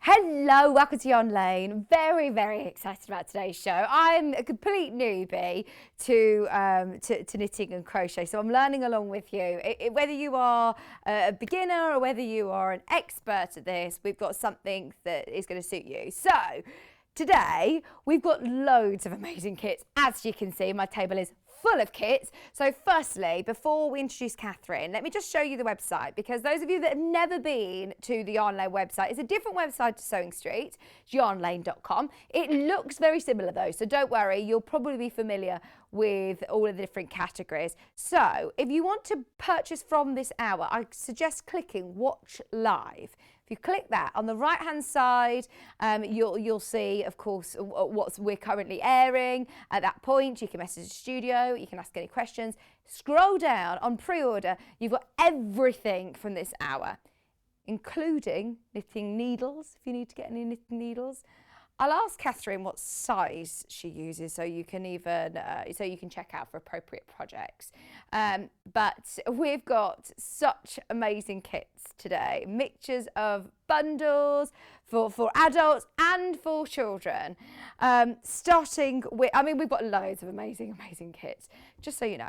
Hello, welcome to Yarn Lane. Very, very excited about today's show. I'm a complete newbie to knitting and crochet, so I'm learning along with you. Whether you are a beginner or whether you are an expert at this, we've got something that is going to suit you. So today we've got loads of amazing kits. As you can see, my table is full of kits. So firstly, before we introduce Katharine, let me just show you the website, because those of you that have never been to the Yarn Lane website, it's a different website to Sewing Street. It's yarnlane.com. It looks very similar though, so don't worry, you'll probably be familiar with all of the different categories. So if you want to purchase from this hour, I suggest clicking Watch Live. If you click that, on the right hand side, you'll see, of course, what we're currently airing. At that point, you can message the studio, you can ask any questions. Scroll down on pre-order, you've got everything from this hour, including knitting needles, if you need to get any knitting needles. I'll ask Katharine what size she uses, so you can even check out for appropriate projects. But we've got such amazing kits today, mixtures of bundles for adults and for children. Starting with, we've got loads of amazing kits. Just so you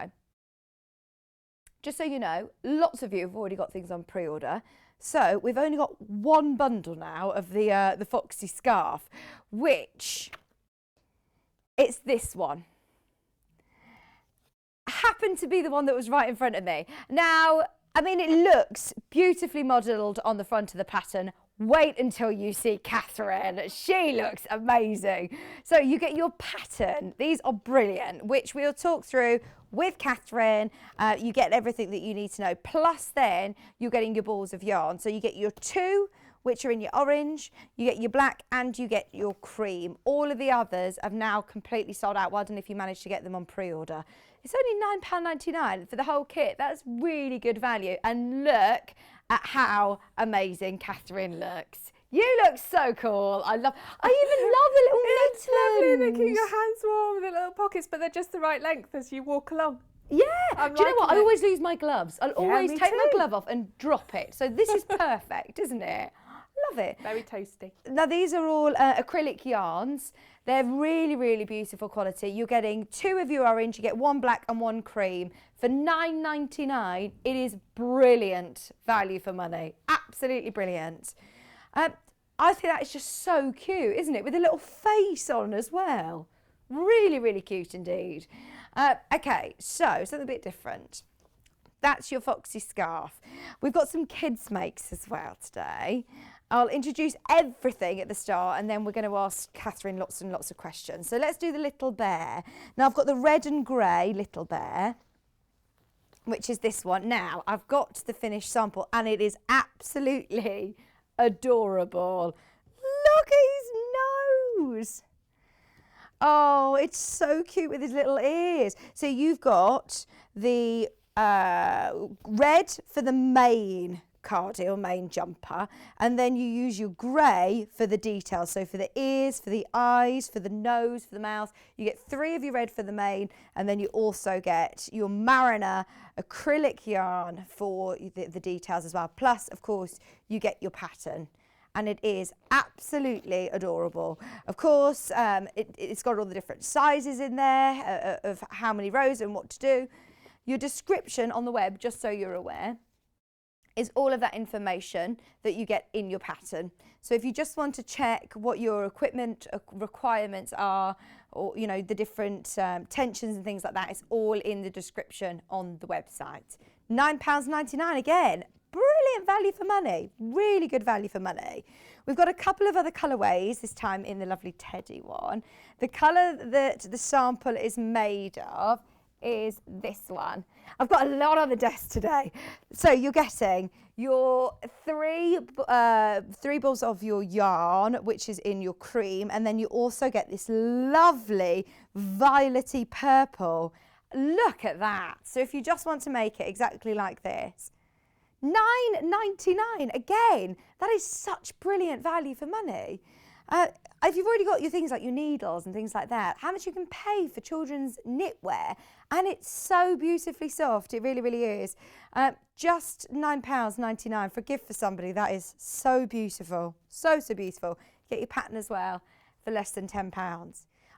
know, lots of you have already got things on pre-order. So we've only got one bundle now of the Foxy scarf, which it's this one. Happened to be the one that was right in front of me. Now, it looks beautifully modelled on the front of the pattern. Wait until you see Katharine. She looks amazing. So you get your pattern. These are brilliant, which we'll talk through with Katharine. You get everything that you need to know. Plus then you're getting your balls of yarn. So you get your two, which are in your orange, you get your black, and you get your cream. All of the others have now completely sold out. Well done if you managed to get them on pre-order. It's only £9.99 for the whole kit. That's really good value. And look at how amazing Katharine looks. You look so cool. I even love the little It's lovely. They keep mittens. your hands warm with the little pockets, but they're just the right length as you walk along. Yeah. I'm Do you know what? liking I it. always lose my gloves. I'll always me take my too. glove off and drop it. So this is perfect, isn't it? Love it. Very toasty. Now these are all acrylic yarns. They're really, really beautiful quality. You're getting two of your orange, you get one black and one cream for £9.99. It is brilliant value for money. Absolutely brilliant. I think that is just so cute, isn't it? With a little face on as well. Really, really cute indeed. Okay, so something a bit different. That's your Foxy scarf. We've got some kids makes as well today. I'll introduce everything at the start, and then we're going to ask Katharine lots and lots of questions. So let's do the little bear. Now I've got the red and grey little bear, which is this one. Now I've got the finished sample, and it is absolutely adorable. Look at his nose. Oh, it's so cute with his little ears. So you've got the red for the main cardi or main jumper, and then you use your grey for the details. So for the ears, for the eyes, for the nose, for the mouth, you get 3 of your red for the main, and then you also get your Mariner acrylic yarn for the details as well. Plus, of course, you get your pattern. And it is absolutely adorable. Of course, it's got all the different sizes in there of how many rows and what to do. Your description on the web, just so you're aware, is all of that information that you get in your pattern. So if you just want to check what your equipment requirements are, or the different tensions and things like that, it's all in the description on the website. £9.99 again. Brilliant value for money, really good value for money. We've got a couple of other colourways, this time in the lovely teddy one. The colour that the sample is made of is this one. I've got a lot on the desk today. So you're getting your three balls of your yarn, which is in your cream, and then you also get this lovely violety purple. Look at that. So if you just want to make it exactly like this, £9.99 again. That is such brilliant value for money. If you've already got your things like your needles and things like that, how much you can pay for children's knitwear, and it's so beautifully soft. It really, really is. Just £9.99 for a gift for somebody. That is so beautiful, so beautiful. Get your pattern as well for less than £10.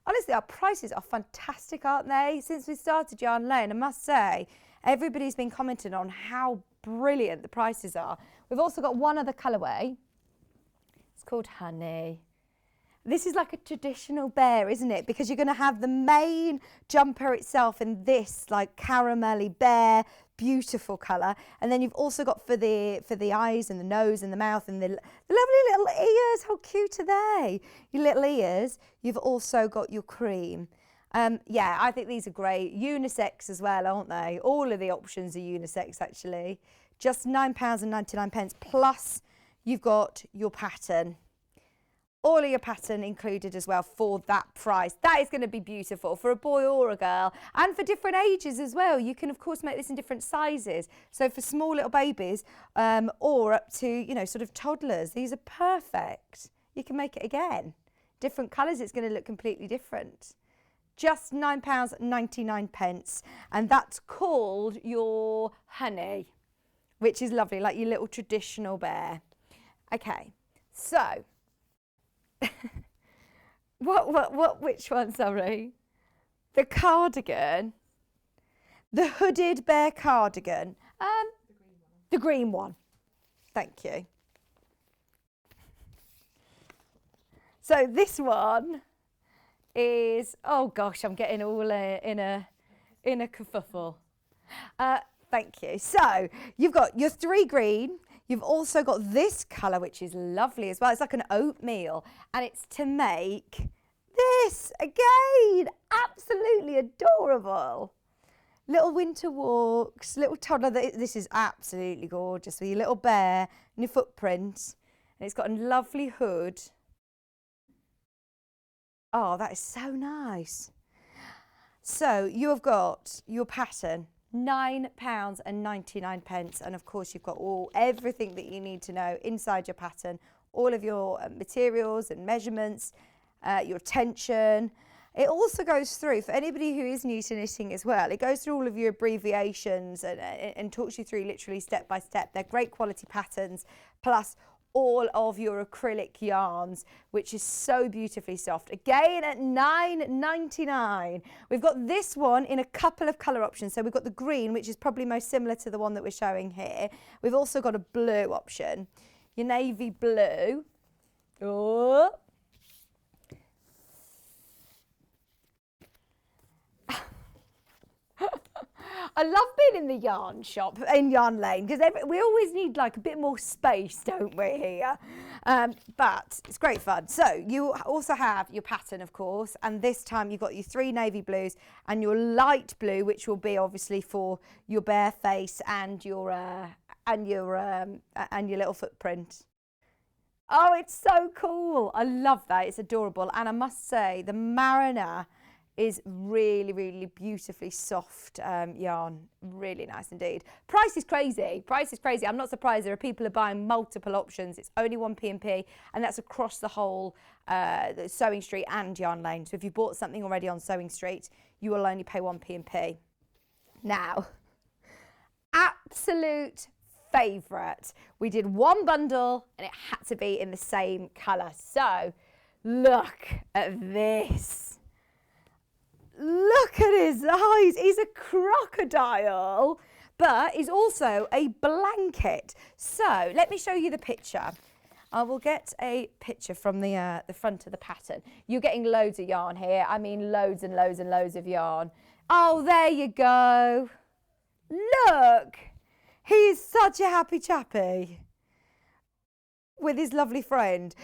Honestly, our prices are fantastic, aren't they? Since we started Yarn Lane, I must say, everybody's been commenting on how brilliant the prices are. We've also got one other colourway. It's called Honey. This is like a traditional bear, isn't it? Because you're going to have the main jumper itself in this like caramelly bear, beautiful colour. And then you've also got for the eyes and the nose and the mouth and the lovely little ears. How cute are they? Your little ears. You've also got your cream. Yeah, I think these are great. Unisex as well, aren't they? All of the options are unisex actually. Just £9.99 plus you've got your pattern. All of your pattern included as well for that price. That is going to be beautiful for a boy or a girl, and for different ages as well. You can of course make this in different sizes. So for small little babies or up to, you know, sort of toddlers, these are perfect. You can make it again. Different colours, it's going to look completely different. Just £9.99, and that's called your Honey, which is lovely, like your little traditional bear. Okay, so which one, sorry? The cardigan, the hooded bear cardigan. The green one. Thank you. So this one is, oh gosh, I'm getting all in a kerfuffle. Thank you. So you've got your 3 green. You've also got this colour, which is lovely as well. It's like an oatmeal, and it's to make this again. Absolutely adorable. Little winter walks, little toddler. This is absolutely gorgeous with your little bear and your footprint. And it's got a lovely hood. Oh, that is so nice. So you have got your pattern. £9.99, and of course you've got everything that you need to know inside your pattern, all of your materials and measurements, your tension. It also goes through, for anybody who is new to knitting as well, it goes through all of your abbreviations and talks you through literally step by step. They're great quality patterns, plus all of your acrylic yarns, which is so beautifully soft. Again at £9.99. We've got this one in a couple of colour options. So we've got the green, which is probably most similar to the one that we're showing here. We've also got a blue option. Your navy blue. Oh. I love being in the yarn shop, in Yarn Lane, because we always need like a bit more space, don't we, here? But it's great fun. So you also have your pattern, of course, and this time you've got your 3 navy blues and your light blue, which will be obviously for your bare face and your little footprint. Oh, it's so cool. I love that. It's adorable. And I must say, the Mariner is really, really beautifully soft yarn. Really nice indeed. Price is crazy. Price is crazy. I'm not surprised there are people who are buying multiple options. It's only 1p&p, and that's across the whole Sewing Street and Yarn Lane. So if you bought something already on Sewing Street, you will only pay 1p&p. Now, absolute favourite. We did one bundle and it had to be in the same colour. So look at this. Look at his eyes. He's a crocodile, but he's also a blanket. So let me show you the picture. I will get a picture from the front of the pattern. You're getting loads of yarn here. I mean, loads and loads and loads of yarn. Oh, there you go. Look. He's such a happy chappy with his lovely friend.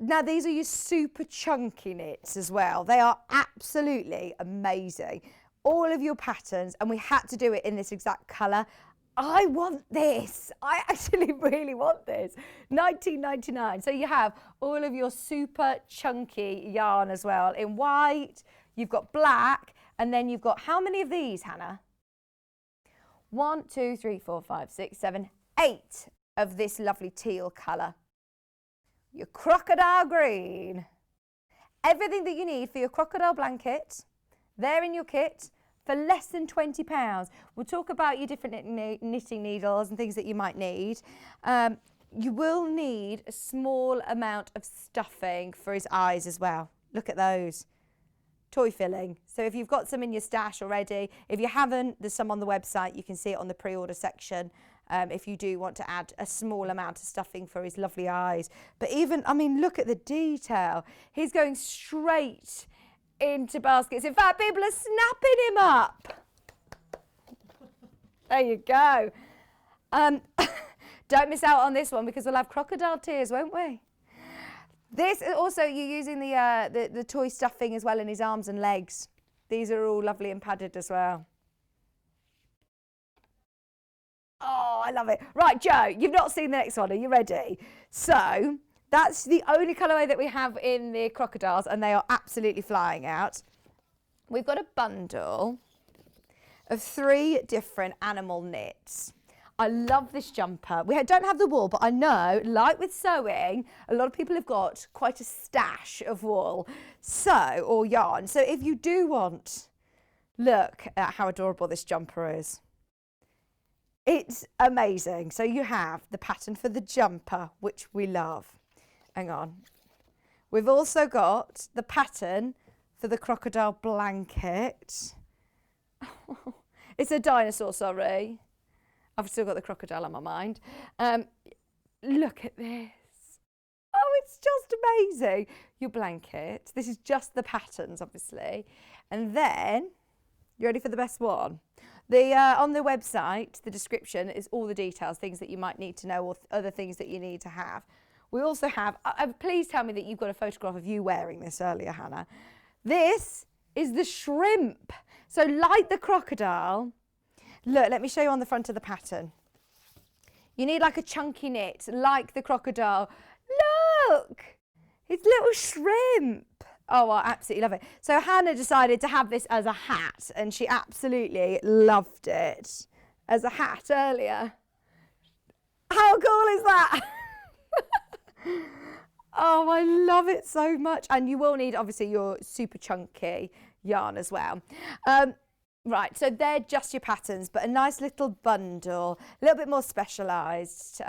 Now, these are your super chunky knits as well. They are absolutely amazing. All of your patterns, and we had to do it in this exact colour. I want this. I actually really want this. £19.99. So you have all of your super chunky yarn as well in white. You've got black, and then you've got, how many of these, Hannah? 1, 2, 3, 4, 5, 6, 7, 8 of this lovely teal colour. your crocodile green. Everything that you need for your crocodile blanket, there in your kit for less than £20. We'll talk about your different knitting needles and things that you might need. You will need a small amount of stuffing for his eyes as well. Look at those. Toy filling. So if you've got some in your stash already, if you haven't, there's some on the website. You can see it on the pre-order section. If you do want to add a small amount of stuffing for his lovely eyes. But even, I mean, look at the detail. He's going straight into baskets. In fact, people are snapping him up. There you go. Don't miss out on this one because we'll have crocodile tears, won't we? This also, you're using the toy stuffing as well in his arms and legs. These are all lovely and padded as well. Oh, I love it. Right, Joe, you've not seen the next one. Are you ready? So that's the only colourway that we have in the crocodiles, and they are absolutely flying out. We've got a bundle of 3 different animal knits. I love this jumper. We don't have the wool, but I know, like with sewing, a lot of people have got quite a stash of wool, or yarn. So if you do want, look at how adorable this jumper is. It's amazing. So you have the pattern for the jumper, which we love. Hang on. We've also got the pattern for the crocodile blanket. It's a dinosaur, sorry. I've still got the crocodile on my mind. Look at this. Oh, it's just amazing. Your blanket. This is just the patterns, obviously. And then, you ready for the best one? On the website, the description is all the details, things that you might need to know or other things that you need to have. We also have, please tell me that you've got a photograph of you wearing this earlier, Hannah. This is the shrimp. So like the crocodile, look, let me show you on the front of the pattern. You need like a chunky knit, like the crocodile. Look, it's little shrimp. Oh, I absolutely love it. So Hannah decided to have this as a hat, and she absolutely loved it as a hat earlier. How cool is that? Oh, I love it so much. And you will need, obviously, your super chunky yarn as well. Right, so they're just your patterns, but a nice little bundle, a little bit more specialised.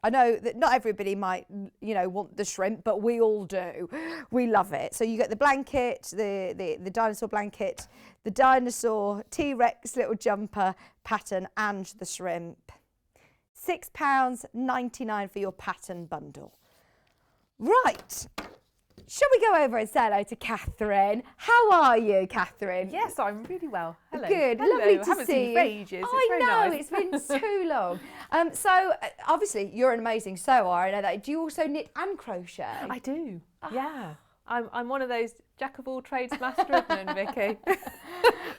I know that not everybody might, want the shrimp, but we all do. We love it. So you get the blanket, the dinosaur blanket, the dinosaur T-Rex little jumper pattern, and the shrimp. £6.99 for your pattern bundle. Right. Shall we go over and say hello to Katharine? How are you, Katharine? Yes, I'm really well. Hello. Good. Hello. Lovely to haven't see seen you. you for ages. I it's know, very nice. it's been too long. So, obviously, you're an amazing sewer, I know that. Do you also knit and crochet? I do, yeah. I'm one of those jack of all trades, master of none, Vicky.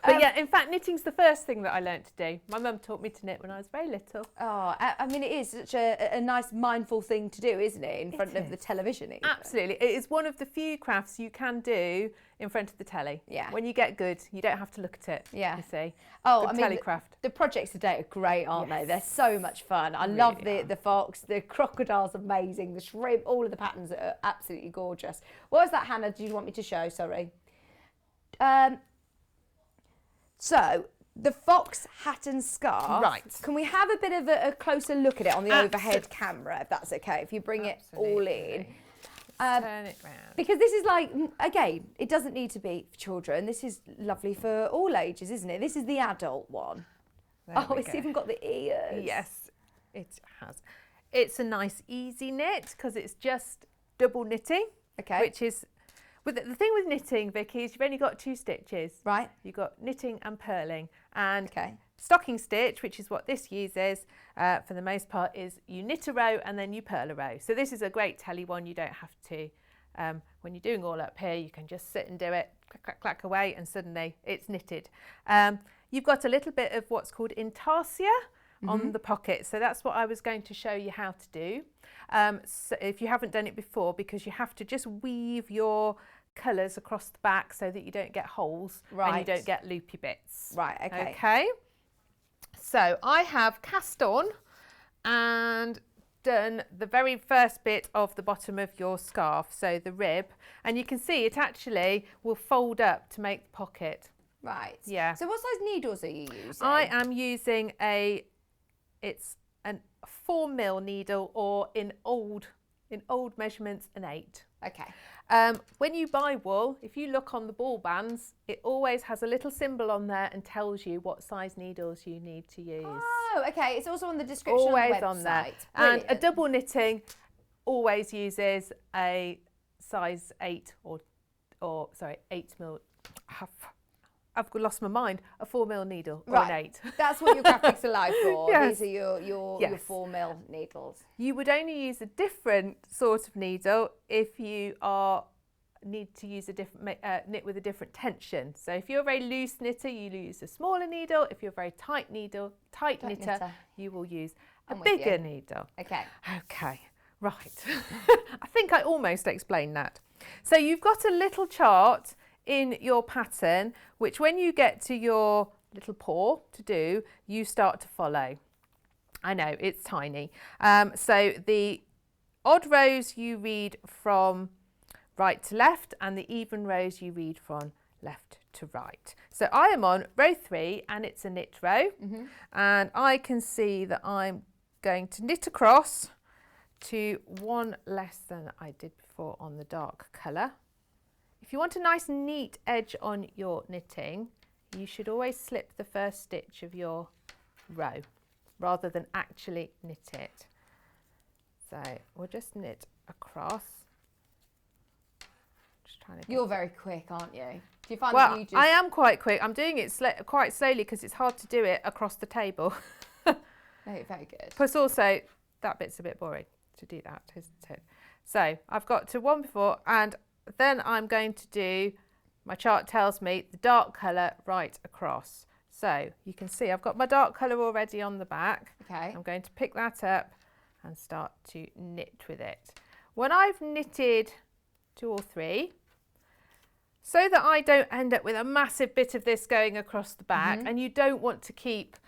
But yeah, in fact, knitting's the first thing that I learnt to do. My mum taught me to knit when I was very little. Oh, I mean, it is such a nice, mindful thing to do, isn't it, in front of the television? Even. Absolutely. It is one of the few crafts you can do in front of the telly. Yeah. When you get good, you don't have to look at it, yeah. you see. Oh, good telecraft. The projects today are great, aren't they? They're so much fun. I Really love the fox, the crocodile's amazing, the shrimp, all of the patterns are absolutely gorgeous. What was that, Hannah, did you want me to show? Sorry. So, the fox hat and scarf. Right. Can we have a bit of a closer look at it on the overhead camera, if that's okay, if you bring it all in. Turn it round. Because this is like, again, it doesn't need to be for children. This is lovely for all ages, isn't it? This is the adult one. It's even got the ears. Yes, it has. It's a nice easy knit because it's just double knitting. Okay. Which is, the thing with knitting, Vicky, is you've only got 2 stitches. Right. You've got knitting and purling. And Okay. stocking stitch, which is what this uses, for the most part, is you knit a row and then you purl a row. So this is a great telly one. You don't have to, when you're doing all up here, you can just sit and do it, clack, clack, clack away, and suddenly it's knitted. You've got a little bit of what's called intarsia on the pocket. So that's what I was going to show you how to do. So if you haven't done it before, because you have to just weave your colours across the back so that you don't get holes and you don't get loopy bits. Right, okay. Okay. So I have cast on and done the very first bit of the bottom of your scarf, so the rib, and you can see it actually will fold up to make the pocket. Right. Yeah. So what size needles are you using? I am using it's a 4mm needle, or in old measurements, an 8. Okay. When you buy wool, if you look on the ball bands, it always has a little symbol on there and tells you what size needles you need to use. Oh, okay. It's also on the description Always on the website. on there. Brilliant. And a double knitting always uses a size 8 or sorry, 8mm. I've lost my mind. A 4mm needle or an 8. That's what your graphics are like for. Yes. These are your Yes. 4mm needles. You would only use a different sort of needle if you need to use a different knit with a different tension. So if you're a very loose knitter, you use a smaller needle. If you're a very tight knitter, you will use a bigger needle. Okay. Okay, right. I think I almost explained that. So you've got a little chart in your pattern, which when you get to your little paw to do, you start to follow. I know, it's tiny. So the odd rows you read from right to left, and the even rows you read from left to right. So I am on row 3, and it's a knit row, and I can see that I'm going to knit across to 1 less than I did before on the dark colour. If you want a nice neat edge on your knitting, you should always slip the first stitch of your row rather than actually knit it. So we'll just knit across. Just trying to You're very quick, aren't you? Do you find well, that you just... I am quite quick. I'm doing it quite slowly because it's hard to do it across the table. No, very good. Plus also, that bit's a bit boring to do that, isn't it? So I've got to 1 before, and then I'm going to do, my chart tells me, the dark colour right across. So you can see I've got my dark colour already on the back. Okay. I'm going to pick that up and start to knit with it. When I've knitted 2 or 3, so that I don't end up with a massive bit of this going across the back, and you don't want to keep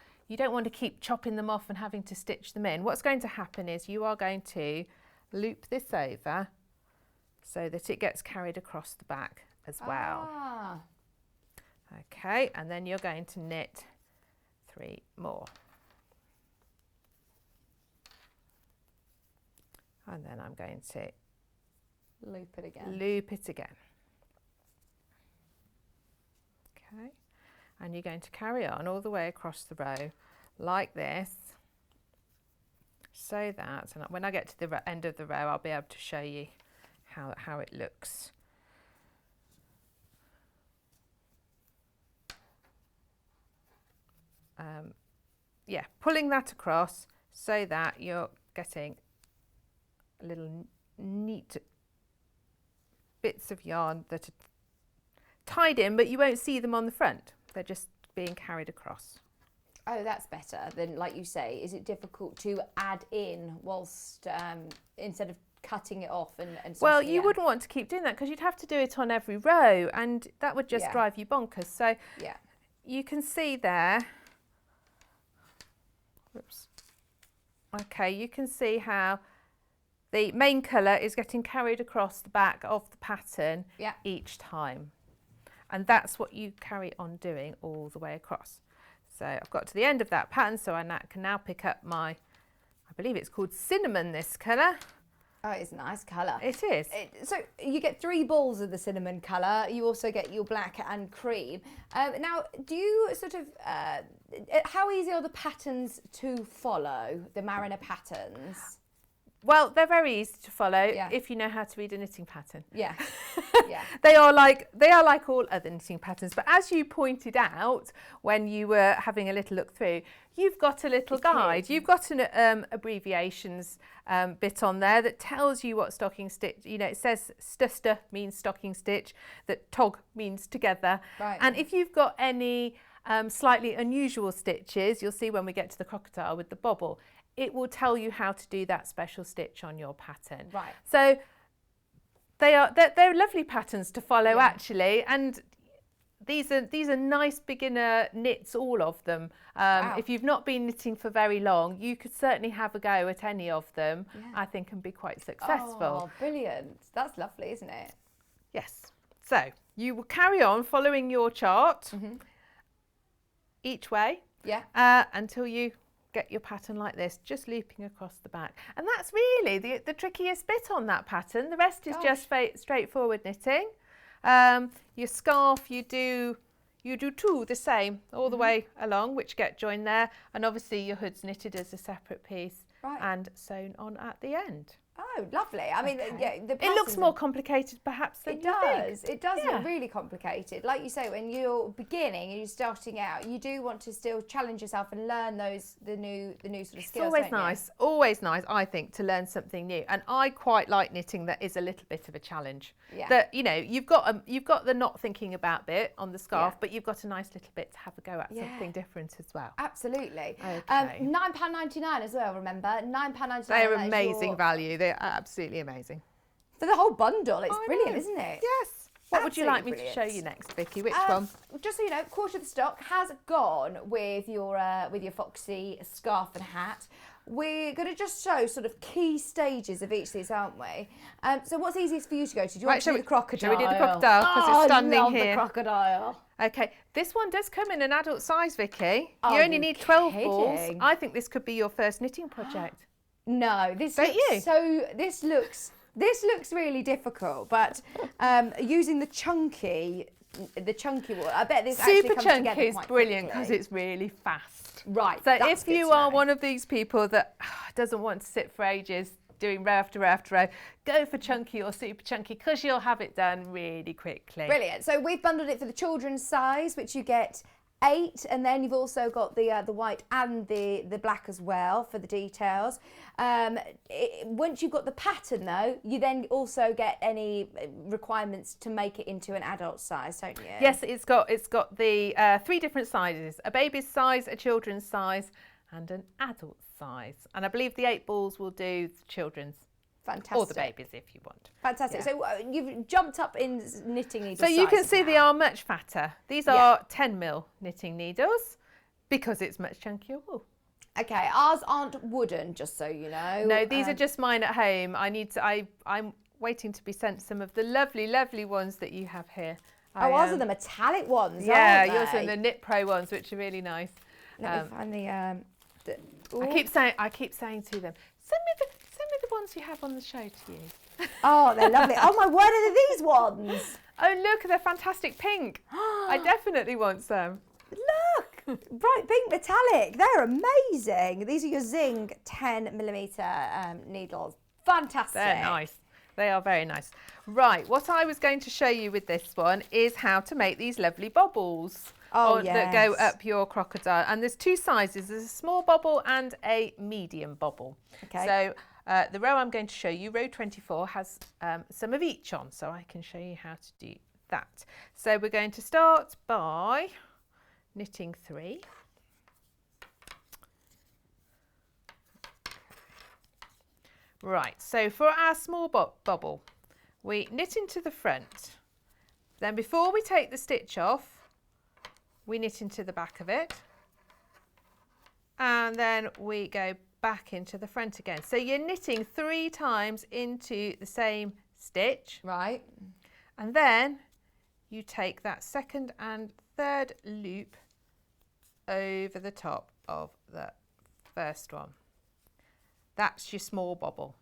chopping them off and having to stitch them in, what's going to happen is you are going to loop this over so that it gets carried across the back as well. Ah. Okay, and then you're going to knit 3 more. And then I'm going to Loop it again. loop it again. Okay, and you're going to carry on all the way across the row like this, so that, and when I get to the end of the row, I'll be able to show you how it looks. Yeah, pulling that across so that you're getting little neat bits of yarn that are tied in, but you won't see them on the front. They're just being carried across. Oh, that's better than, like you say, is it difficult to add in whilst, instead of cutting it off and well, you wouldn't want to keep doing that because you'd have to do it on every row, and that would just drive you bonkers. So yeah, you can see there, whoops. Okay, you can see how the main colour is getting carried across the back of the pattern each time. And that's what you carry on doing all the way across. So I've got to the end of that pattern, so I can now pick up my, I believe it's called cinnamon, this colour. Oh, it's a nice colour. It is. So you get 3 balls of the cinnamon colour. You also get your black and cream. Now, do you sort of, how easy are the patterns to follow, the Mariner patterns? Well, they're very easy to follow if you know how to read a knitting pattern. Yeah. Yeah. They are like all other knitting patterns, but as you pointed out when you were having a little look through, you've got a little guide. You've got an abbreviations bit on there that tells you what stocking stitch, you know, it says stuster means stocking stitch, that tog means together. Right. And if you've got any slightly unusual stitches, you'll see when we get to the crocodile with the bobble, it will tell you how to do that special stitch on your pattern. Right. So they're lovely patterns to follow actually, and these are nice beginner knits, all of them. Wow. If you've not been knitting for very long, you could certainly have a go at any of them, I think, and be quite successful. Oh, brilliant. That's lovely, isn't it? Yes. So you will carry on following your chart each way until you get your pattern like this, just looping across the back. And that's really the trickiest bit on that pattern. The rest is just straightforward knitting. Your scarf, you do two the same all the way along, which get joined there, and obviously your hood's knitted as a separate piece and sewn on at the end. Oh, lovely. I mean, It looks more complicated perhaps than you think. It does look really complicated. Like you say, when you're beginning and you're starting out, you do want to still challenge yourself and learn the new sort of skills. It's always nice, I think, to learn something new. And I quite like knitting that is a little bit of a challenge. Yeah. That, you know, you've got the not thinking about bit on the scarf, but you've got a nice little bit to have a go at something different as well. Absolutely. Okay. £9.99 as well, remember? £9.99. They're amazing value. They're absolutely amazing. For the whole bundle, it's brilliant, isn't it? Yes. What would you like me to brilliant. show you next, Vicky? Which one? Just so you know, quarter of the stock has gone with your Foxy scarf and hat. We're going to just show sort of key stages of each of these, aren't we? So what's easiest for you to go to? Do you want to do the crocodile? Shall we do the crocodile? Because it's standing I love here. the crocodile. Okay, this one does come in an adult size, Vicky. Are You only you need 12 balls. kidding? I think this could be your first knitting project. No, this Don't looks you? so. This looks really difficult, but using the chunky one, I bet this actually Super comes chunky together is quite brilliant because quickly. it's really fast. Right. So that's if good you to are know. one of these people that doesn't want to sit for ages doing row after row after row, go for chunky or super chunky because you'll have it done really quickly. Brilliant. So we've bundled it for the children's size, which you get 8, and then you've also got the white and the black as well for the details. Once you've got the pattern though, you then also get any requirements to make it into an adult size, don't you? Yes, it's got the 3 different sizes: a baby's size, a children's size, and an adult size. And I believe the 8 balls will do the children's. Fantastic. Or the babies if you want. Fantastic. Yeah. So you've jumped up in knitting needles. So you can sizes see now. they are much fatter. These are 10mm knitting needles because it's much chunkier wool. Okay, ours aren't wooden, just so you know. No, these are just mine at home. I'm waiting to be sent some of the lovely, lovely ones that you have here. Ours are the metallic ones, yeah, aren't they? yours are the Knit Pro ones, which are really nice. Let me find the I keep saying to them, send me the ones you have on the show to use. Oh, they're lovely. Oh my word, are these ones? Oh look, they're fantastic pink. I definitely want some. Look, bright pink metallic. They're amazing. These are your Zing 10mm needles. Fantastic. They're nice. They are very nice. Right, what I was going to show you with this one is how to make these lovely bobbles. That go up your crocodile. And there's 2 sizes. There's a small bobble and a medium bobble. Okay. So the row I'm going to show you, row 24, has some of each on, so I can show you how to do that. So we're going to start by knitting 3. Right, so for our small bobble, we knit into the front. Then before we take the stitch off, we knit into the back of it, and then we go back into the front again. So you're knitting 3 times into the same stitch. Right. And then you take that 2nd and 3rd loop over the top of the first one. That's your small bobble.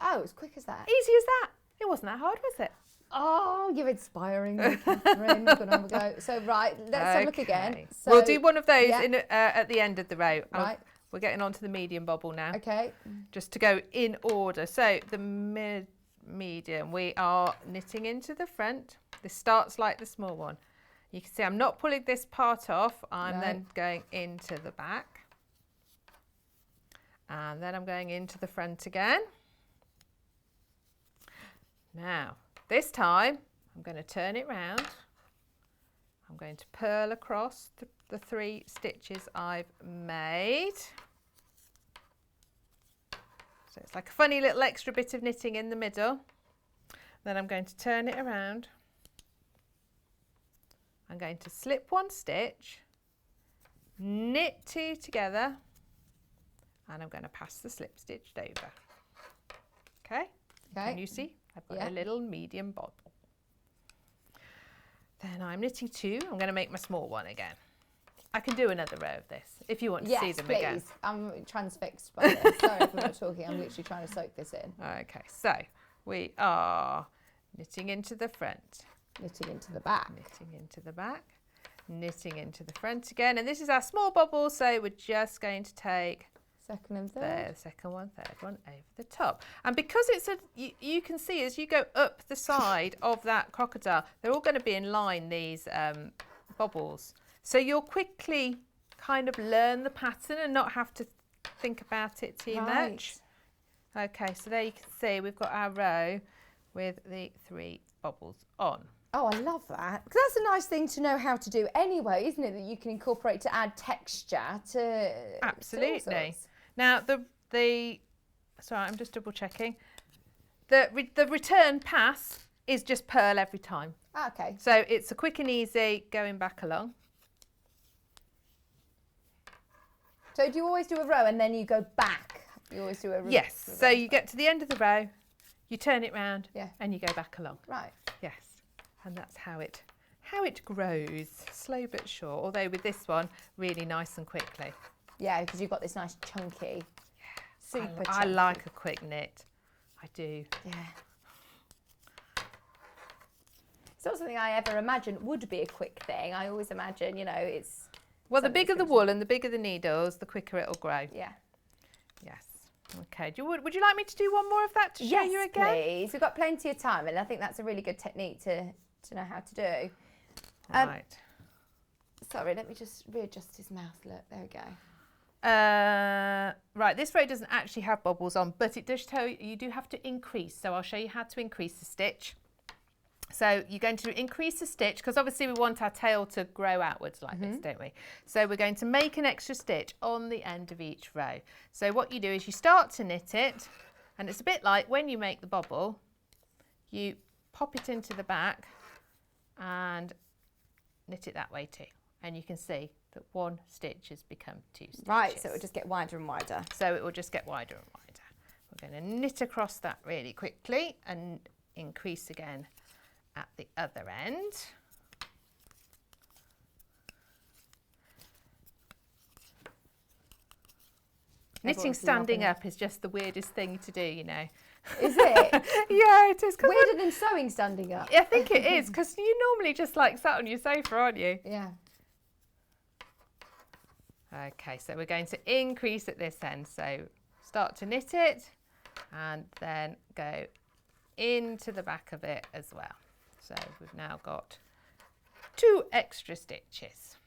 Oh, as quick as that. Easy as that. It wasn't that hard, was it? Oh, you're inspiring me, Katharine. Good on we go. So, right, let's have a look again. So, we'll do one of those at the end of the row. Right. We're getting on to the medium bobble now. Okay. Just to go in order. So the medium, we are knitting into the front. This starts like the small one. You can see I'm not pulling this part off. I'm then going into the back. And then I'm going into the front again. Now, this time, I'm going to turn it round. I'm going to purl across the 3 stitches I've made. So it's like a funny little extra bit of knitting in the middle. Then I'm going to turn it around I'm going to slip one stitch, knit two together, and I'm going to pass the slip stitch over. Okay? Can you see? I've got a little medium bobble. Then I'm knitting two. I'm going to make my small one again. I can do another row of this if you want to see them again. Yes, please. I'm transfixed by this. Sorry if I'm not talking. I'm literally trying to soak this in. Okay, so we are knitting into the front. Knitting into the back. Knitting into the back. Knitting into the front again. And this is our small bobble, so we're just going to take second and third. The second one, third one over the top. And because it's you can see as you go up the side of that crocodile, they're all going to be in line, these bobbles. So you'll quickly kind of learn the pattern and not have to think about it too much. Okay, so there you can see we've got our row with the 3 bobbles on. Oh, I love that. Because that's a nice thing to know how to do anyway, isn't it? That you can incorporate to add texture to... Absolutely. Now, sorry, I'm just double checking. The return pass is just purl every time. Ah, okay. So it's a quick and easy going back along. So do you always do a row and then you go back? You always do a row? Yes. So you get to the end of the row, you turn it round, and you go back along. Right. Yes. And that's how it grows, slow but sure. Although with this one, really nice and quickly. Yeah, because you've got this nice chunky, super chunky. I like a quick knit. I do. Yeah. It's not something I ever imagined would be a quick thing. I always imagine, it's... Well, the bigger the wool and the bigger the needles, the quicker it'll grow. Yeah. Yes. Okay. Would you like me to do one more of that to show you again? Yes, please. We've got plenty of time, and I think that's a really good technique to know how to do. Right. Sorry, let me just readjust his mouth. Look, there we go. Right, this row doesn't actually have bobbles on, but it does tell you do have to increase. So I'll show you how to increase the stitch. So you're going to increase the stitch because obviously we want our tail to grow outwards like this, don't we? So we're going to make an extra stitch on the end of each row. So what you do is you start to knit it, and it's a bit like when you make the bobble, you pop it into the back and knit it that way too. And you can see that one stitch has become 2 stitches. Right, so it will just get wider and wider. So it will just get wider and wider. We're going to knit across that really quickly and increase again at the other end. Knitting standing up is just the weirdest thing to do, Is it? Yeah, it is. Weirder than sewing standing up. I think it is, because you normally just like sat on your sofa, aren't you? Yeah. Okay, so we're going to increase at this end. So start to knit it and then go into the back of it as well. So we've now got 2 extra stitches.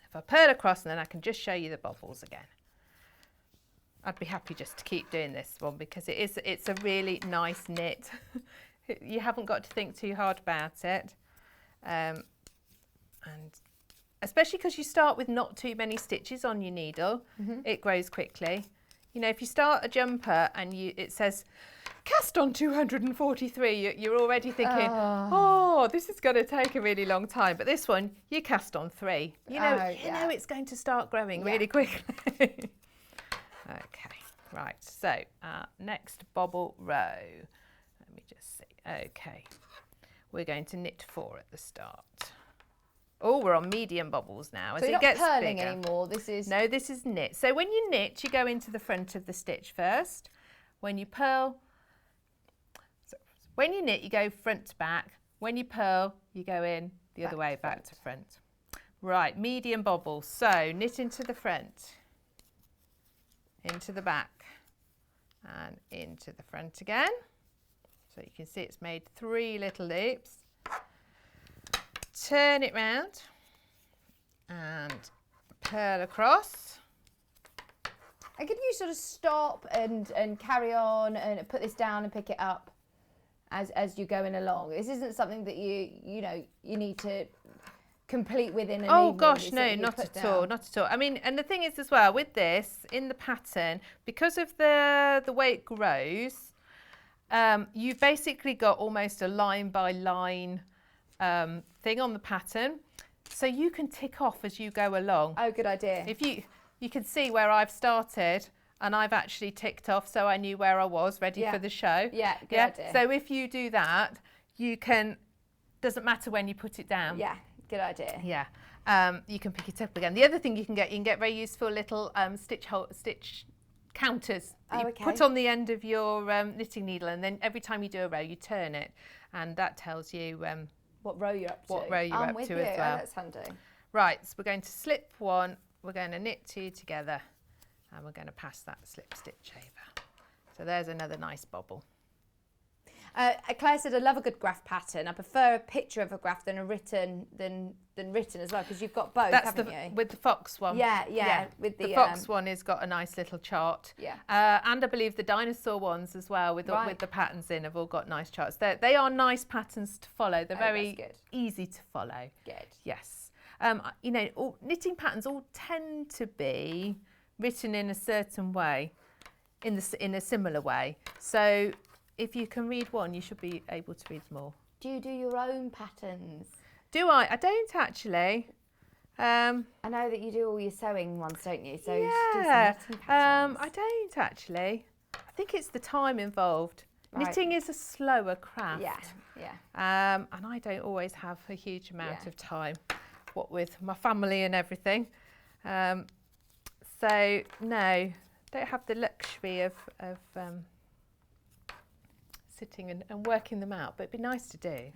If I purl across, and then I can just show you the bobbles again. I'd be happy just to keep doing this one because it's a really nice knit. You haven't got to think too hard about it. And especially because you start with not too many stitches on your needle, it grows quickly. If you start a jumper and it says cast on 243, you're already thinking, oh, this is going to take a really long time. But this one, you cast on 3. You know it's going to start growing really quickly. Okay, right, so next bobble row. Let me just see. Okay, we're going to knit 4 at the start. Oh, we're on medium bobbles now. So as you're it gets not purling bigger. anymore. This is... No, this is knit. So when you knit, you go into the front of the stitch first. When you purl, when you knit, you go front to back. When you purl, you go in the other way, back to front. Right, medium bobbles. So knit into the front, into the back, and into the front again. So you can see it's made 3 little loops. Turn it round and purl across. And can you sort of stop and carry on and put this down and pick it up as you're going along? This isn't something that you need to complete within an evening. Oh gosh, no, not at all, not at all. I mean, and the thing is as well with this in the pattern, because of the way it grows, you've basically got almost a line by line thing on the pattern, so you can tick off as you go along. Oh, good idea. If you can see where I've started and I've actually ticked off, so I knew where I was ready for the show. Yeah, good idea. So if you do that, you can, doesn't matter when you put it down. Yeah, good idea. Yeah. You can pick it up again. The other thing you can get very useful little stitch counters that you put on the end of your knitting needle, and then every time you do a row you turn it, and that tells you what row you're up to. What row you're up to as well. Oh, that's handy. Right, so we're going to slip one, we're going to knit two together, and we're going to pass that slip stitch over. So there's another nice bobble. Claire said, I love a good graph pattern. I prefer a picture of a graph than a written as well, because you've got both, haven't you? With the fox one. Yeah. With the fox one has got a nice little chart. Yeah. And I believe the dinosaur ones as well, with the patterns in, have all got nice charts. They are nice patterns to follow. They're very easy to follow. Good. Yes. You know, knitting patterns all tend to be written in a certain way, in a similar way. So if you can read one, you should be able to read them all. Do you do your own patterns? Do I? I don't actually. I know that you do all your sewing ones, don't you? So yeah. you should do some knitting patterns. I don't actually. I think it's the time involved. Right. Knitting is a slower craft. Yeah. And I don't always have a huge amount of time, what with my family and everything. So no, don't have the luxury of sitting and working them out, but it'd be nice to do.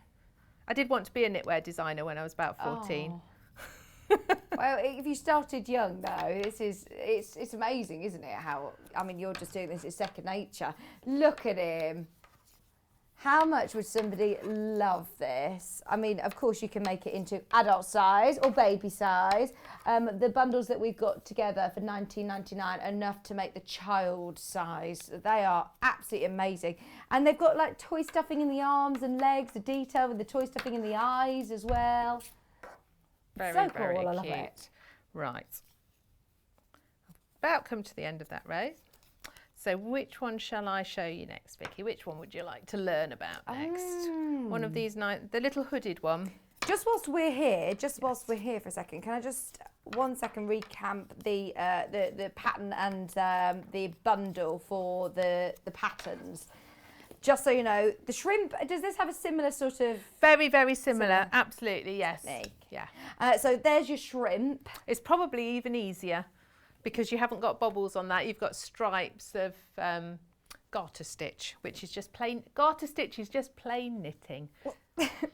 I did want to be a knitwear designer when I was about 14. Oh. Well, if you started young though, it's amazing, isn't it? How, I mean, you're just doing this, it's second nature. Look at him. How much would somebody love this? I mean, of course you can make it into adult size or baby size. The bundles that we've got together for $19.99 enough to make the child size. They are absolutely amazing. And they've got like toy stuffing in the arms and legs, the detail with the toy stuffing in the eyes as well. Very, so cool, very I love cute. it. Right. About come to the end of that row. So which one shall I show you next, Vicky? Which one would you like to learn about next? One of these, the little hooded one. Just whilst we're here, whilst we're here for a second, can I just 1 second recamp the pattern and the bundle for the patterns? Just so you know, the shrimp, does this have a similar sort of... Very, very similar. Absolutely, yes. Technique? Yeah. So there's your shrimp. It's probably even easier because you haven't got bobbles on that. You've got stripes of garter stitch, which is just plain... Garter stitch is just plain knitting.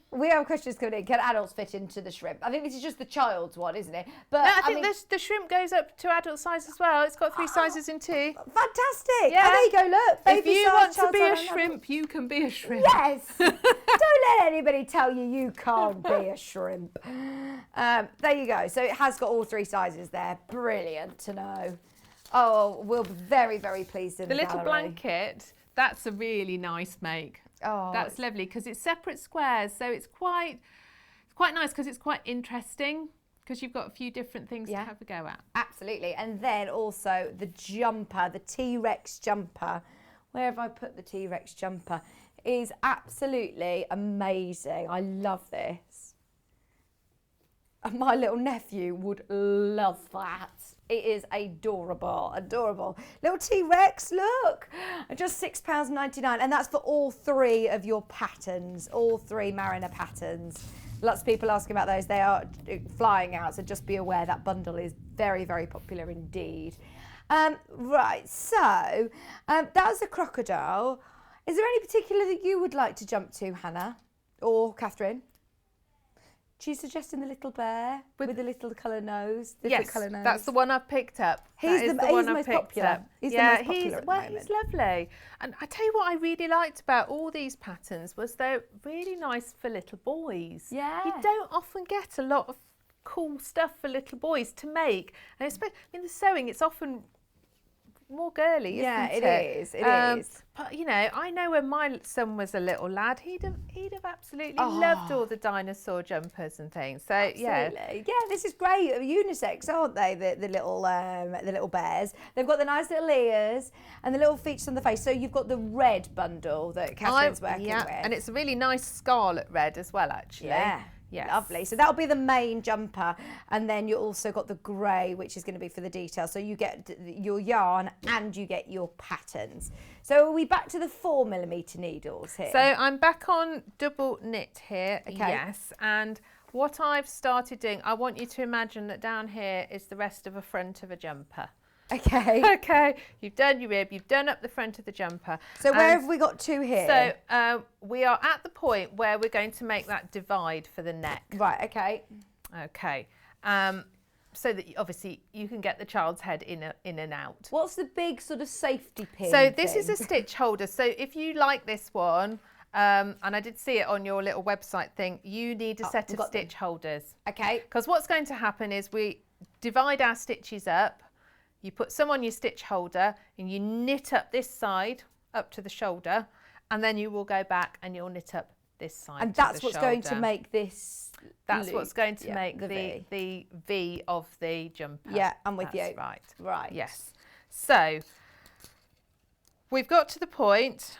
We have questions coming in. Can adults fit into the shrimp? I think this is just the child's one, isn't it? But no, I think the shrimp goes up to adult size as well. It's got 3 sizes in 2. Fantastic. Yeah. Oh, there you go, look. If you want to be a size, shrimp, you can be a shrimp. Yes. Don't let anybody tell you you can't be a shrimp. There you go. So it has got all 3 sizes there. Brilliant to know. Oh, we'll be very, very pleased in the little gallery. Blanket, that's a really nice make. Oh, that's lovely because it's separate squares, so it's quite nice because it's quite interesting because you've got a few different things to have a go at. Absolutely. And then also the jumper, the T-Rex jumper. Where have I put the T-Rex jumper? Is absolutely amazing. I love this. And my little nephew would love that. It is adorable, adorable. Little T-Rex, look. Just £6.99. And that's for all 3 of your patterns, all 3 Mariner patterns. Lots of people asking about those. They are flying out, so just be aware that bundle is very, very popular indeed. Right, so that was the crocodile. Is there any particular that you would like to jump to, Hannah or Katharine? She's suggesting the little bear with the little colour nose. Yes, colour nose. that's the one I've picked up. He's the most popular. He's the most popular at the moment. He's lovely. And I tell you what I really liked about all these patterns was they're really nice for little boys. Yeah. You don't often get a lot of cool stuff for little boys to make. And especially in the sewing, it's often more girly, Yeah, isn't it is. It is. But you know, I know when my son was a little lad, he'd have absolutely Oh. loved all the dinosaur jumpers and things. So Absolutely. Yeah, this is great. Unisex, aren't they? The little bears. They've got the nice little ears and the little features on the face. So you've got the red bundle that Catherine's working with. And it's a really nice scarlet red as well, actually. Yeah. Yes. Lovely. So that'll be the main jumper, and then you also got the grey, which is going to be for the detail. So you get your yarn and you get your patterns. So are we back to the 4mm needles here? So I'm back on double knit here. Okay. Yes, and what I've started doing, I want you to imagine that down here is the rest of a front of a jumper. Okay. Okay, you've done your rib, you've done up the front of the jumper. So where have we got to here? So we are at the point where we're going to make that divide for the neck. Right, okay. Okay, so that obviously you can get the child's head in and out. What's the big sort of safety pin So this thing? is a stitch holder. So if you like this one, and I did see it on your little website thing, you need a set of stitch holders. Okay. Because what's going to happen is we divide our stitches up. You put some on your stitch holder and you knit up this side up to the shoulder, and then you will go back and you'll knit up this side. And that's what's going to make this. That's loop. what's going to Yeah, make the the V of the jumper. Yeah, I'm with That's you. Right. Right. Yes. So we've got to the point.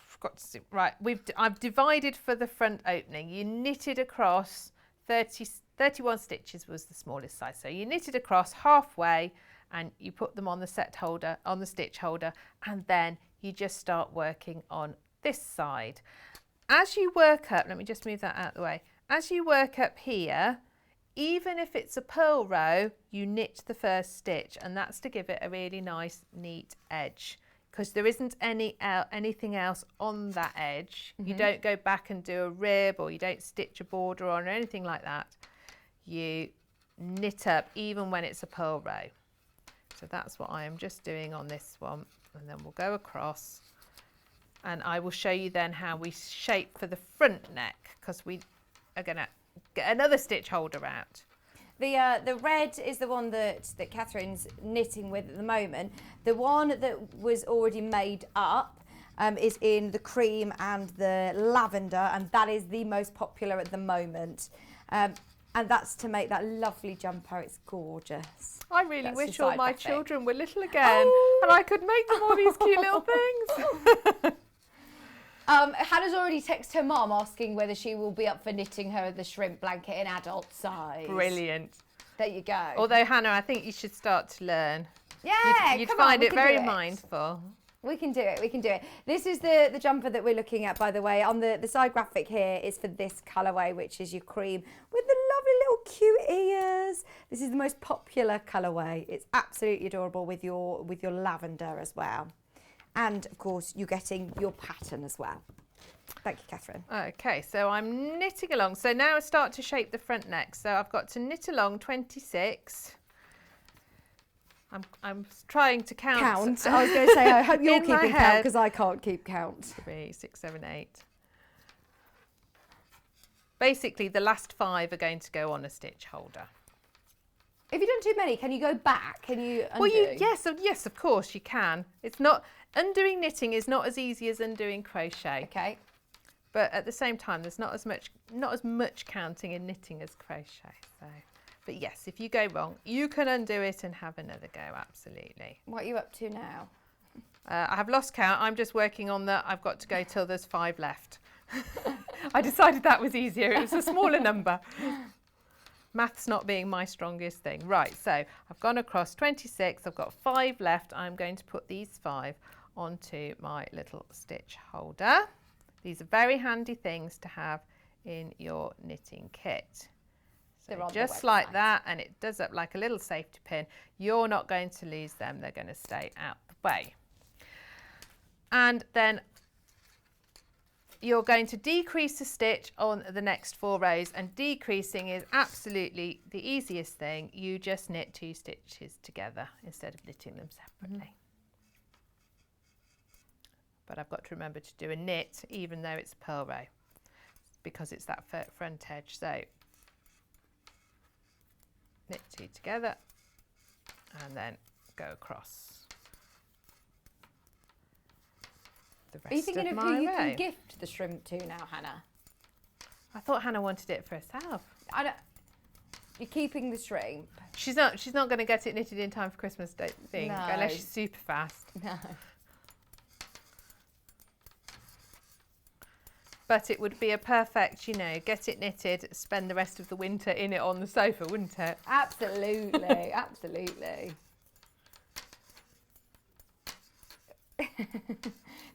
Forgot to see. Right. I've divided for the front opening. You knitted across 31 stitches was the smallest size. So you knitted across halfway, and you put them on the stitch holder, and then you just start working on this side. As you work up, let me just move that out of the way. As you work up here, even if it's a purl row, you knit the first stitch, and that's to give it a really nice, neat edge, because there isn't anything else on that edge. You don't go back and do a rib, or you don't stitch a border on or anything like that. You knit up even when it's a purl row. So that's what I am just doing on this one, and then we'll go across, and I will show you then how we shape for the front neck, because we are going to get another stitch holder out. The red is the one that Catherine's knitting with at the moment. The one that was already made up is in the cream and the lavender, and that is the most popular at the moment. And that's to make that lovely jumper. It's gorgeous. I really wish all my children were little again, Oh. and I could make them all these cute little things. Hannah's already texted her mum asking whether she will be up for knitting her the shrimp blanket in adult size. Brilliant. There you go. Although, Hannah, I think you should start to learn. Yeah, You'd come find on, it very mindful. We can do it, we can do it. This is the jumper that we're looking at, by the way. On the side graphic here is for this colourway, which is your cream with the lovely little cute ears. This is the most popular colourway. It's absolutely adorable with your lavender as well. And of course, you're getting your pattern as well. Thank you, Catherine. Okay, so I'm knitting along. So now I start to shape the front neck. So I've got to knit along 26. I'm trying to count. I was going to say, I hope you're In my keeping count, head. because I can't keep count. 3, 6, 7, 8. Basically, the last 5 are going to go on a stitch holder. If you've done too many, can you go back? Can you undo? Well, yes, of course you can. It's not, undoing knitting is not as easy as undoing crochet. Okay. But at the same time, there's not as much counting in knitting as crochet. So, but yes, if you go wrong, you can undo it and have another go. Absolutely. What are you up to now? I have lost count. I'm just working on that. I've got to go till there's 5 left. I decided that was easier. It was a smaller number. Maths not being my strongest thing. Right, so I've gone across 26. I've got 5 left. I'm going to put these 5 onto my little stitch holder. These are very handy things to have in your knitting kit. So just like that, and it does up like a little safety pin. You're not going to lose them. They're going to stay out the way. And then you're going to decrease a stitch on the next 4 rows, and decreasing is absolutely the easiest thing. You just knit 2 stitches together instead of knitting them separately. But I've got to remember to do a knit even though it's a purl row, because it's that front edge. So knit 2 together and then go across. the Are you rest thinking of of my who you row. can gift the shrimp to now, Hannah? I thought Hannah wanted it for herself. I don't. You're keeping the shrimp. She's not going to get it knitted in time for Christmas, don't think, No. unless she's super fast. No. But it would be a perfect, you know, get it knitted, spend the rest of the winter in it on the sofa, wouldn't it? Absolutely, absolutely.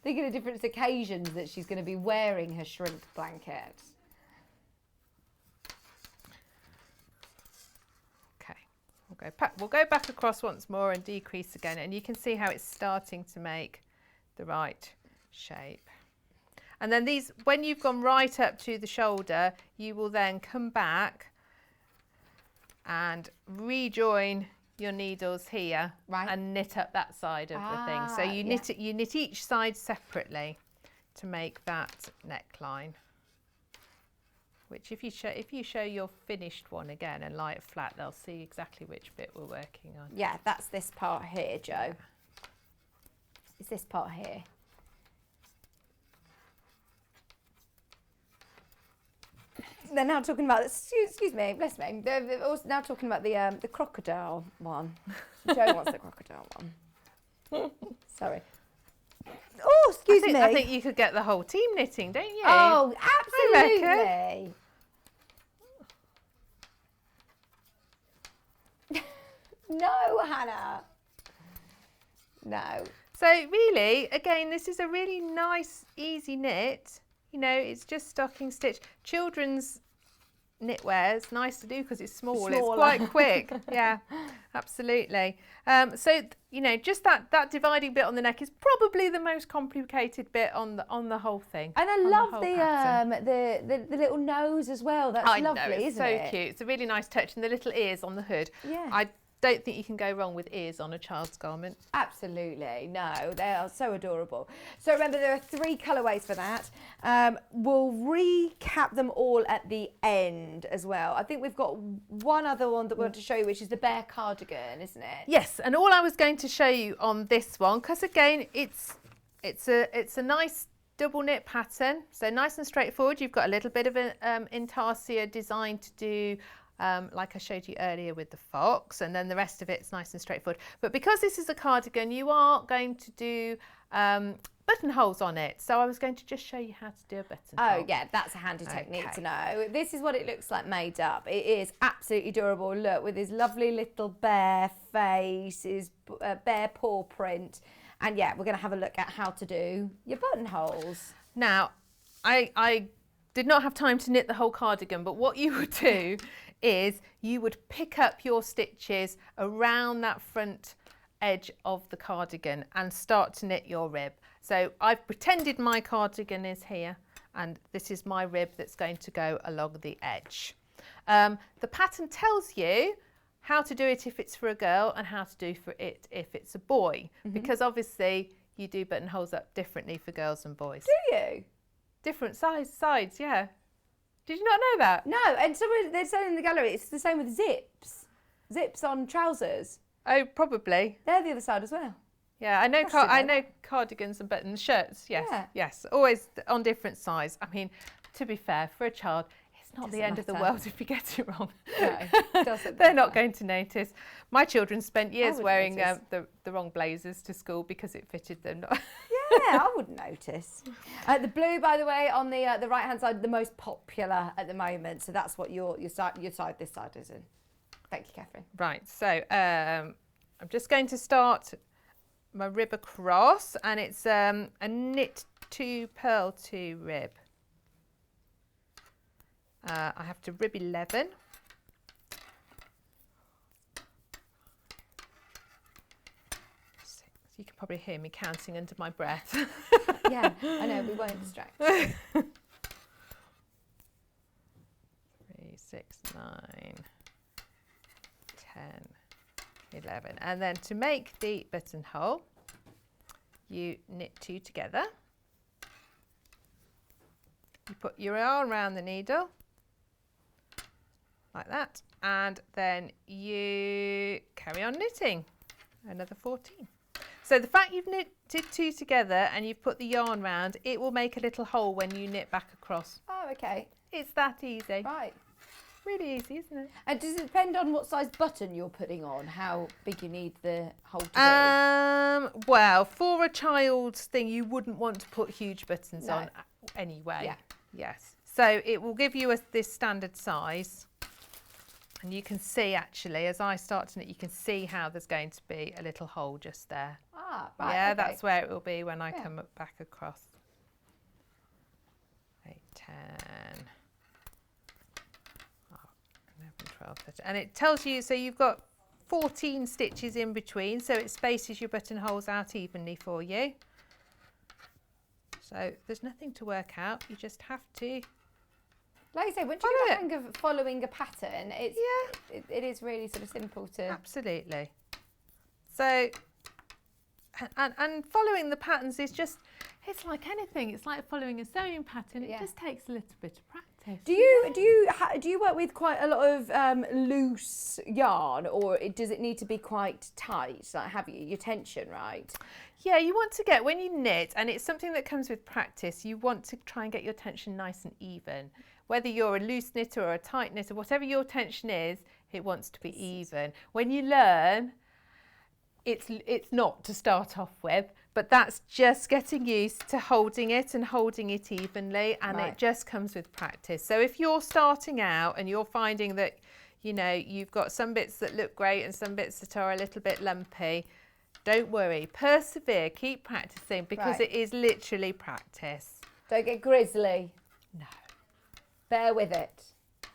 Thinking of different occasions that she's going to be wearing her shrimp blanket. Okay, we'll go back across once more and decrease again, and you can see how it's starting to make the right shape. And then these, when you've gone right up to the shoulder, you will then come back and rejoin your needles here, Right. and knit up that side of the thing. So you knit it, you knit each side separately to make that neckline. Which if you show your finished one again and lie it flat, they'll see exactly which bit we're working on. Yeah, that's this part here, Joe. It's this part here. They're now talking about, excuse me, bless me. They're also now talking about the crocodile one. Joe wants the crocodile one. Sorry. Oh, excuse me. I think you could get the whole team knitting, don't you? Oh, I absolutely. No, Hannah. No. So really, again, this is a really nice, easy knit. You know, it's just stocking stitch. Children's knitwear is nice to do because it's small. It's quite quick. Yeah, absolutely. So you know, just that dividing bit on the neck is probably the most complicated bit on the whole thing. And I love the little nose as well. That's lovely, isn't it? So cute. It's a really nice touch, and the little ears on the hood. Yeah. I don't think you can go wrong with ears on a child's garment. Absolutely, no, they are so adorable. So remember, there are 3 colourways for that. We'll recap them all at the end as well. I think we've got one other one that we want to show you, which is the bear cardigan, isn't it? Yes, and all I was going to show you on this one, because again, it's a nice double knit pattern, so nice and straightforward. You've got a little bit of an intarsia design to do. Like I showed you earlier with the fox, and then the rest of it's nice and straightforward. But because this is a cardigan, you are going to do buttonholes on it. So I was going to just show you how to do a buttonhole. Oh yeah, that's a handy technique to know. This is what it looks like made up. It is absolutely adorable. Look, with his lovely little bear face, his bear paw print. And yeah, we're going to have a look at how to do your buttonholes. Now, I did not have time to knit the whole cardigan, but what you would do is you would pick up your stitches around that front edge of the cardigan and start to knit your rib. So I've pretended my cardigan is here, and this is my rib that's going to go along the edge. The pattern tells you how to do it if it's for a girl and how to do for it if it's a boy, because obviously you do buttonholes up differently for girls and boys. Do you? Different sides, yeah. Did you not know that? No, and they're saying in the gallery it's the same with zips. Zips on trousers. Oh, probably. They're the other side as well. Yeah, I know. Gosh, you know I know cardigans and buttons, shirts. Yes, Yeah. yes, always on different size. I mean, to be fair, for a child, it's not the Doesn't end of the matter. world if you get it wrong. No, doesn't They're not matter. going to notice. My children spent years wouldn't wearing notice. the wrong blazers to school because it fitted them. Yeah, I wouldn't notice. The blue, by the way, on the right hand side, the most popular at the moment. So that's what your side this side is in. Thank you, Catherine. Right, so I'm just going to start my rib across, and it's a knit 2 purl 2 rib. I have to rib 11. You can probably hear me counting under my breath. Yeah, I know, we won't distract you. 3, 6, 9, 10, 11. And then to make the buttonhole, you knit 2 together. You put your arm around the needle, like that, and then you carry on knitting another 14. So the fact you've knitted 2 together and you've put the yarn round, it will make a little hole when you knit back across. Oh, okay. It's that easy. Right. Really easy, isn't it? And does it depend on what size button you're putting on, how big you need the hole to be? Well, for a child's thing, you wouldn't want to put huge buttons on anyway. Yeah. Yes. So it will give you this standard size. And you can see, actually, as I start to knit, you can see how there's going to be a little hole just there. Ah, right. Yeah, okay. that's where it will be when I come back across. 8, 10... 12, 13. And it tells you, so you've got 14 stitches in between, so it spaces your buttonholes out evenly for you. So there's nothing to work out, you just have to. Like I say, once you get the hang of following a pattern, it is really sort of simple to... Absolutely. So, and following the patterns is just, it's like anything, it's like following a sewing pattern, it just takes a little bit of practice. Do you work with quite a lot of loose yarn, or does it need to be quite tight? Like, have you your tension right? Yeah, you want to get, when you knit, and it's something that comes with practice, you want to try and get your tension nice and even. Whether you're a loose knitter or a tight knitter, whatever your tension is, it wants to be even. When you learn, it's not to start off with, but that's just getting used to holding it and holding it evenly, and it just comes with practice. So if you're starting out and you're finding that, you know, you've got some bits that look great and some bits that are a little bit lumpy, don't worry, persevere, keep practicing, because it is literally practice. Don't get grizzly. No. Bear with it.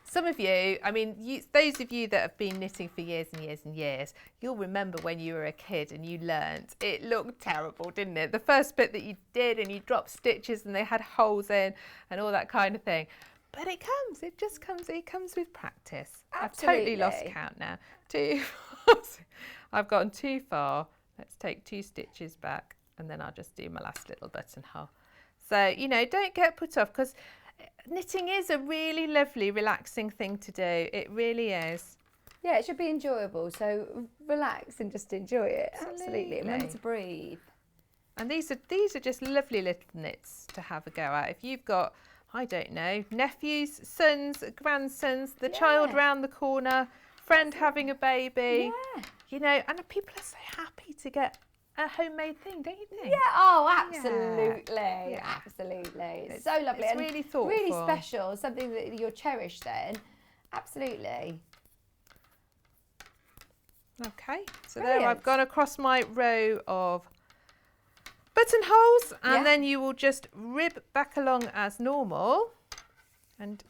Some of you, I mean, those of you that have been knitting for years and years and years, you'll remember when you were a kid and you learnt. It looked terrible, didn't it? The first bit that you did, and you dropped stitches and they had holes in and all that kind of thing. But it just comes, it comes with practice. Absolutely. I've totally lost count now. I've gone too far. Let's take 2 stitches back, and then I'll just do my last little buttonhole. So, you know, don't get put off, because knitting is a really lovely, relaxing thing to do. It really is. Yeah, it should be enjoyable. So relax and just enjoy it. Absolutely. Remember to breathe. And these are just lovely little knits to have a go at. If you've got, I don't know, nephews, sons, grandsons, the child round the corner, friend having a baby, you know, and people are so happy to get a homemade thing, don't you think? Yeah, oh, absolutely. Absolutely. It's so lovely. It's and really thoughtful. Really special, something that you'll cherish then. Absolutely. Okay, so Brilliant. there I've gone across my row of buttonholes, and then you will just rib back along as normal, and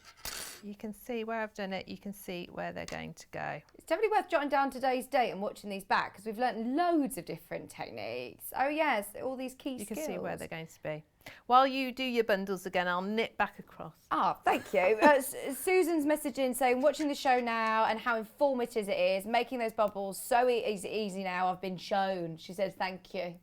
you can see where I've done it, you can see where they're going to go. It's definitely worth jotting down today's date and watching these back, because we've learnt loads of different techniques. Oh yes, all these key skills. You can see where they're going to be. While you do your bundles again, I'll knit back across. Ah, thank you. Susan's messaging saying, watching the show now and how informative it is, making those bubbles so easy now, I've been shown. She says, thank you.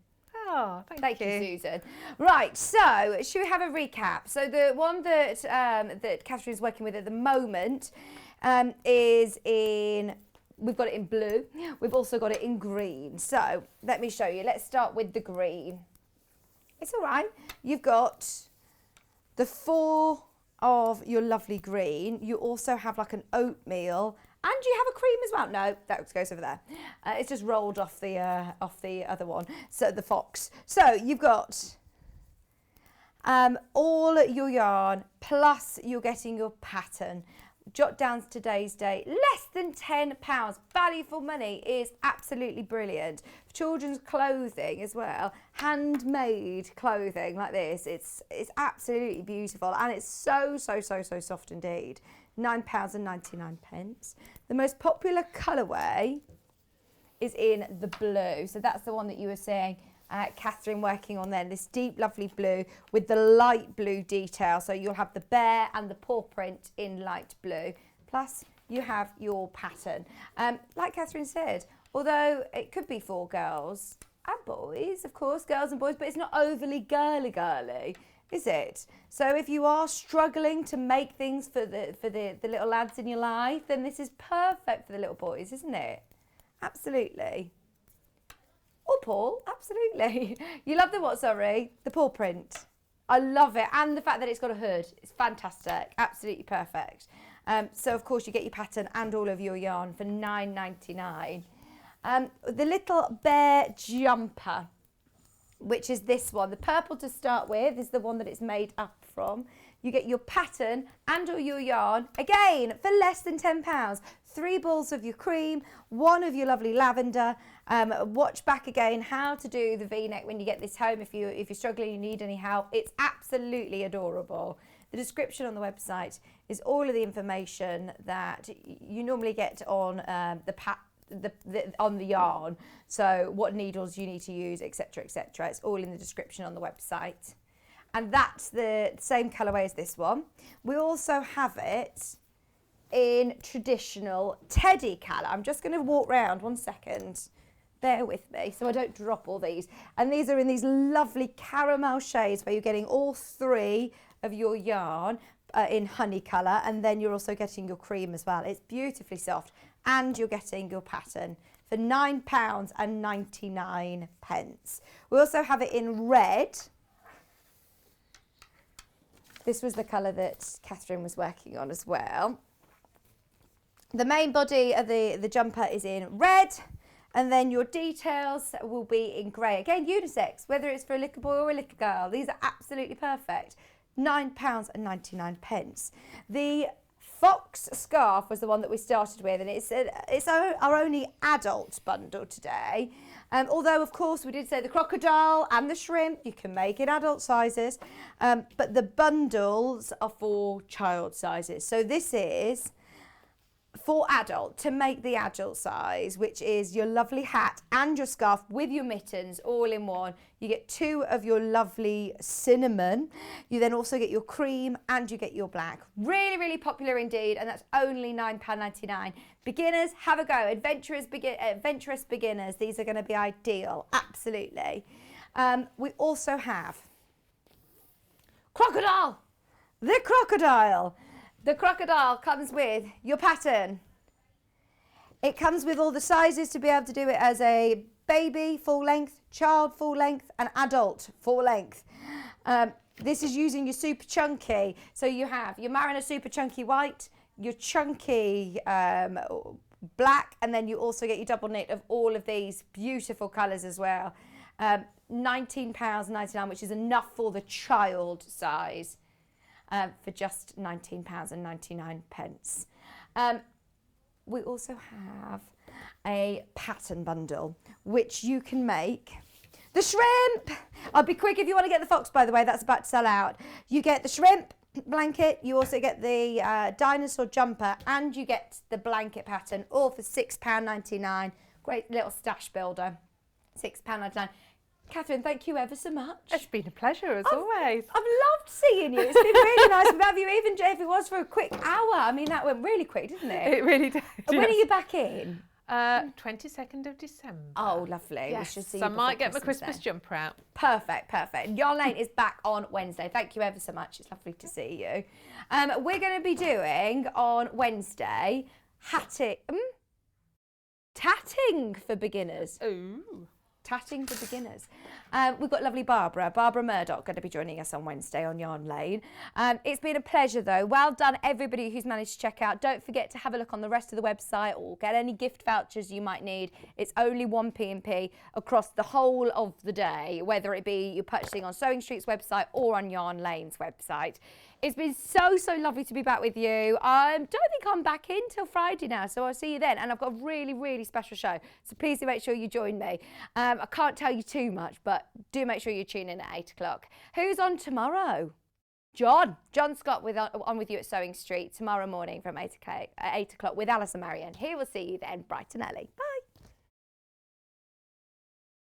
Oh, thank you, Susan. Right, so should we have a recap? So the one that that Katharine's working with at the moment is in, we've got it in blue. We've also got it in green. So let me show you. Let's start with the green. It's all right. You've got the 4 of your lovely green. You also have like an oatmeal. And you have a cream as well. No, that goes over there. It's just rolled off the other one. So the fox. So you've got all your yarn, plus you're getting your pattern. Jot down today's date. Less than £10. Value for money is absolutely brilliant. For children's clothing as well, handmade clothing like this. It's absolutely beautiful, and it's so soft indeed. £9.99. The most popular colourway is in the blue. So that's the one that you were saying, Katharine, working on then. This deep, lovely blue with the light blue detail. So you'll have the bear and the paw print in light blue. Plus, you have your pattern. Like Katharine said, although it could be for girls and boys, of course, girls and boys, but it's not overly girly. Is it? So if you are struggling to make things for the little lads in your life, then this is perfect for the little boys, isn't it? Absolutely. Or paw, absolutely. You love the what, sorry? The paw print. I love it. And the fact that it's got a hood. It's fantastic. Absolutely perfect. So, of course, you get your pattern and all of your yarn for $9.99. The little bear jumper, which is this one. The purple to start with is the one that it's made up from. You get your pattern and all your yarn, again, for less than £10. 3 balls of your cream, 1 of your lovely lavender. Watch back again how to do the V-neck when you get this home if you're struggling, you need any help. It's absolutely adorable. The description on the website is all of the information that you normally get on on the yarn. So what needles you need to use, etc., etc. It's all in the description on the website. And that's the same colourway as this one. We also have it in traditional teddy colour. I'm just going to walk round 1 second. Bear with me so I don't drop all these. And these are in these lovely caramel shades where you're getting all 3 of your yarn in honey colour, and then you're also getting your cream as well. It's beautifully soft, and you're getting your pattern for £9.99. We also have it in red. This was the colour that Katharine was working on as well. The main body of the jumper is in red, and then your details will be in grey. Again, unisex, whether it's for a little boy or a little girl. These are absolutely perfect. £9.99. The fox scarf was the one that we started with, and it's our only adult bundle today. Although, of course, we did say the crocodile and the shrimp, you can make it adult sizes, but the bundles are for child sizes. So this is for adult, to make the adult size, which is your lovely hat and your scarf with your mittens all in one. You get 2 of your lovely cinnamon. You then also get your cream and you get your black. Really, really popular indeed, and that's only £9.99. Beginners, have a go. Adventurous beginners, these are going to be ideal, absolutely. We also have crocodile. The crocodile. The crocodile comes with your pattern. It comes with all the sizes to be able to do it as a baby full length, child full length, and adult full length. This is using your super chunky. So you have your Mariner super chunky white, your chunky black, and then you also get your double knit of all of these beautiful colours as well. £19.99, which is enough for the child size. For just £19.99. We also have a pattern bundle, which you can make. The shrimp! I'll be quick if you want to get the fox, by the way, that's about to sell out. You get the shrimp blanket, you also get the dinosaur jumper, and you get the blanket pattern, all for £6.99. Great little stash builder, £6.99. Katharine, thank you ever so much. It's been a pleasure as always. I've loved seeing you. It's been really nice to have you, even if it was for a quick hour. I mean, that went really quick, didn't it? It really did. When are you back in? 22nd of December. Oh, lovely. Yes. We should see so you I might get my Christmas Christmas jumper out. Perfect, perfect. Yarn Lane is back on Wednesday. Thank you ever so much. It's lovely to see you. We're going to be doing on Wednesday tatting for beginners. Ooh. Tatting for beginners. We've got lovely Barbara Murdoch, going to be joining us on Wednesday on Yarn Lane. It's been a pleasure though. Well done everybody who's managed to check out. Don't forget to have a look on the rest of the website or get any gift vouchers you might need. It's only one P&P across the whole of the day, whether it be you're purchasing on Sewing Street's website or on Yarn Lane's website. It's been so lovely to be back with you. I don't think I'm back in till Friday now, so I'll see you then. And I've got a really special show, so please do make sure you join me. I can't tell you too much, but do make sure you tune in at 8 o'clock. Who's on tomorrow? John Scott on with you at Sewing Street tomorrow morning from 8 o'clock with Alice and Marianne. He will see you then, bright and early. Bye.